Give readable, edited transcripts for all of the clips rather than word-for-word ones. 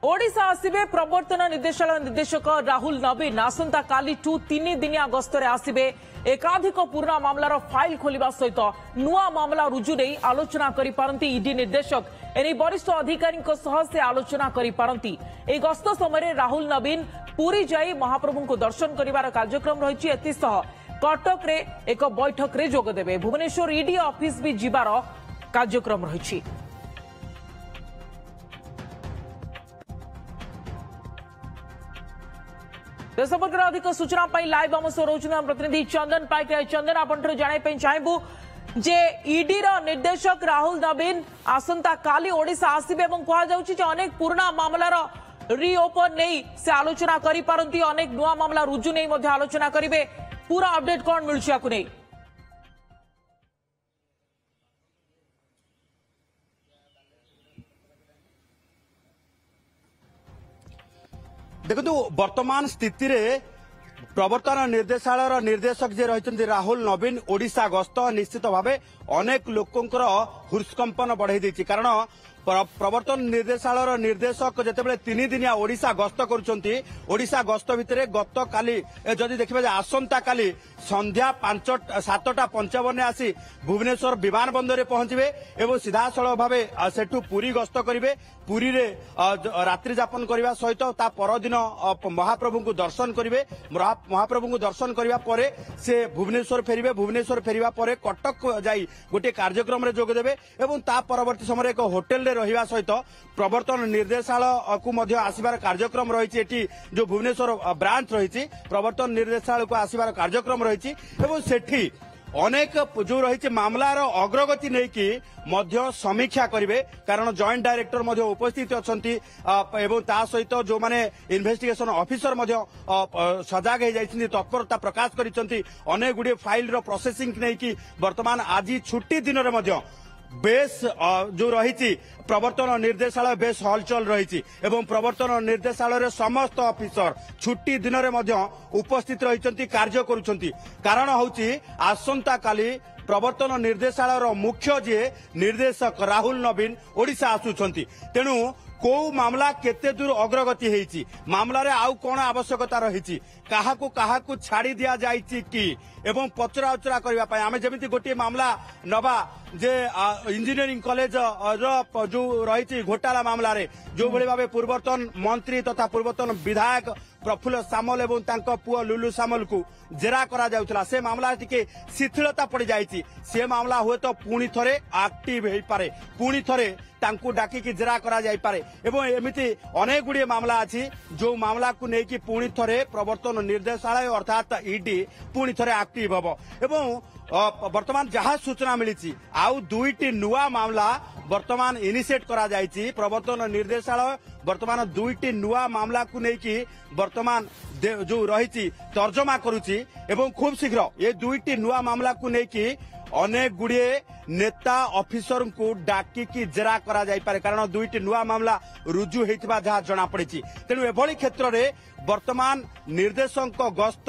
ओडिशा आसिबे प्रवर्तन निर्देशालय निर्देशक राहुल नवीन आसंता काली 3 दिनिया गस्तरे आसिबे एकाधिक पुराना मामलार फाइल खोलिबा सहित नुआ मामला रुजु नहीं आलोचना करि पारंती ईडी निर्देशक एने वरिष्ठ अधिकारी सह से आलोचना करि पारंती। ए गस्त समय राहुल नवीन पुरी जाई महाप्रभु को दर्शन करिवार कार्यक्रम रहिछि। एतिसह कटक रे एक बैठक रे जोग देबे। भुवनेश्वर ईडी ऑफिस भी जिबार कार्यक्रम रहिछि। संपर्क अधिक सूचना लाइव आम सह रोज प्रतिनिधि चंदन पाइक। चंदन आपंठ जानाई चाहबू जे ईडी निर्देशक राहुल नवीन आसंता काली ओडिशा आसिबे एवं कहा जाउछि जे अनेक पुराना मामलार रिओपन नहीं से आलोचना करि पारंती, अनेक नुआ मामला रुजु नहीं मध्य आलोचना करिवे। पूरा अपडेट कौन मिलछि आकु नहीं? देखो वर्तमान स्थिति रे प्रवर्तन निर्देशालय निर्देशक जे रही राहुल नवीन ओडिशा गस्त निश्चित भावे अनेक लोकंकर हृत्कंपन बढ़ाई देछि। कारण प्रवर्तन निर्देशालय निर्देशक जितेबाला 3 दिनिया ओडिशा गस्त करुछंती। ओडिशा गस्त भितरे गत काली जदि देखिबा आसंता काली संध्या 7:55 आसी भुवनेश्वर विमान बंदर रे पहुंचबे एवं सीधासलख भावे सेठू पुरी गस्त करिवे। पुरी रे रात्रि जापन करने सहित ता परदिन महाप्रभु को दर्शन करेंगे। महाप्रभु को दर्शन करने परे से भुवनेश्वर फेरिबे। भुवनेश्वर फेरिबा परे कटक जाई गोटे कार्यक्रम रे जोग देबे एवं ता परवर्ती समय एक होटेल रे रहिबा सहित प्रवर्तन निर्देशालय को मध्य आसीबार कार्यक्रम रही। एटी जो भुवनेश्वर ब्रांच रही प्रवर्तन निर्देशालय को आसीबार कार्यक्रम रही एवं सेठी अनेक जो रही मामलार अग्रगति नहीं कि मध्य समीक्षा करेंगे। कारण जॉइंट डायरेक्टर मध्य उपस्थित अच्छी एवं ता सहित जो माने इन्वेस्टिगेशन ऑफिसर मध्य सजाग हो जाइछन्ती, तत्परता प्रकाश करिसन्ती। अनेक गुडी फाइल रो प्रोसेसिंग नहीं कि वर्तमान आज छुट्टी दिन रे मध्य बेस जो रही प्रवर्तन निर्देशालय बेस हलचल रही एवं प्रवर्तन निर्देशालय समस्त ऑफिसर छुट्टी दिन में उपस्थित रही कार्य करुछंती। कारण होची आसंता काली प्रवर्तन निर्देशालय मुख्य जे निर्देशक राहुल नवीन ओडिशा आसुछंती। तेणु को मामला केते दूर अग्रगति हेछि, मामला रे आउ कोन आवश्यकता रही, काहाकू काहाकू छाड़ी दिया जाइछि कि एवं पचरा उचरा करबा पय आमे जेमिति गोटे मामला नबा जे इंजीनियरिंग कॉलेज रो जो रही घोटाला मामला रे जो भली भाबे पूर्वतन मंत्री तथा पूर्वतन विधायक प्रफुल्ल सामल एवं तांको पुओ लुलु सामल को जेरा करा जाउतला से मामला टिके शिथिलता पड़ जाइछि। से मामला हुए तो पुणी थरे एक्टिव हेई पारे, पुणी थरे तांकू डाकी की जेरा करा जाई पारे एवं एमिति अनेक गुडी मामला अछि जो मामला को नै कि पुणी थरे प्रवर्तन निर्देशालय अर्थात ईडी पुणी थरे एक्टिव हबो। एवं वर्तमान जहाँ सूचना मिली आउ 2टी नुआ मामला वर्तमान इनिशिएट करा जाइछि। प्रवर्तन निर्देशालय वर्तमान 2टी नुआ मामला को लेकिन वर्तमान जो रही तर्जमा करुछि एवं खूब शीघ्र ये 2टी नुआ मामला को लेकिन अनेक गुड़िए नेता ऑफिसर को डाकिकी जेरा करा जाई पारे। कारण 2टी नुआ मामला रुजु होइतिबा जहाँ जना पड़ी। तेणु एभली क्षेत्र में वर्तमान निर्देशक गस्त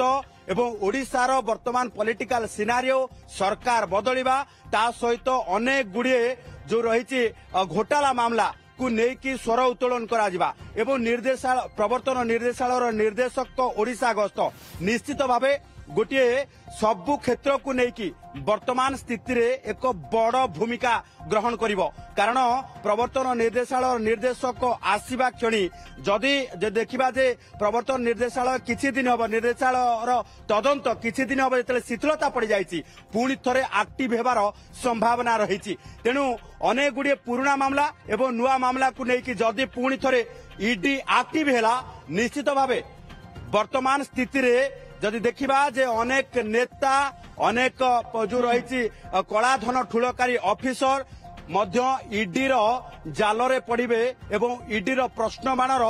एवं ओडिशार वर्तमान पॉलिटिकल सिनारियो सरकार बदलिबा ता सहित अनेक गुड़िए जो रही घोटाला मामला को लेकिन स्वर उत्तोलन करा जिबा एवं निर्देशालय प्रवर्तन निर्देशालय निर्देशक ओडिशा गस्त निश्चित भावे गोटे सबु क्षेत्र को लेकिन वर्तमान स्थिति रे एक बड़ भूमिका ग्रहण करिवो। कारण प्रवर्तन निर्देशालय निर्देशक आसीबा क्षणी जदि देखिबा जे प्रवर्तन निर्देशालय किछि दिन हबो निर्देशालय तदंत किछि दिन हबो जेतले शिथिलता पड़ जाइछि पुणी थरे एक्टिव हेबार संभावना रहिछि। तेणु अनेक गुडी पुराना मामला एवं नुआ मामला को लेकिन जदि पुणी थरे ईडी एक्टिव हेला निश्चित भावे वर्तमान स्थिति रे जदि देखिबा जे अनेक नेता अनेक जो रही कलाधन ठुलकारी ऑफिसर मध्य ईडी जाल रे पड़िबे एवं ईडी प्रश्नबाणर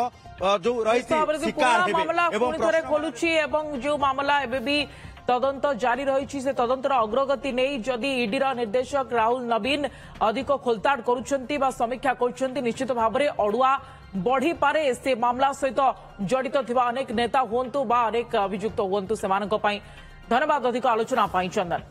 जो रही शिकार हेबे खोलुछि एवं जो मामला एबे भी तदंत जारी रही से तदंतर अग्रगति नहीं जदि ईडी निर्देशक राहुल नवीन अधिक खोलताड़ करुछंती बा समीक्षा करुछंती निश्चित भाव में अड़ुआ बढ़ी पारे से मामला सहित जड़ित थिबा अनेक नेता हुंतु बा अनेक अभियुक्त हुंतु सेमानक पई। धन्यवाद अधिक आलोचना पाई चंदन।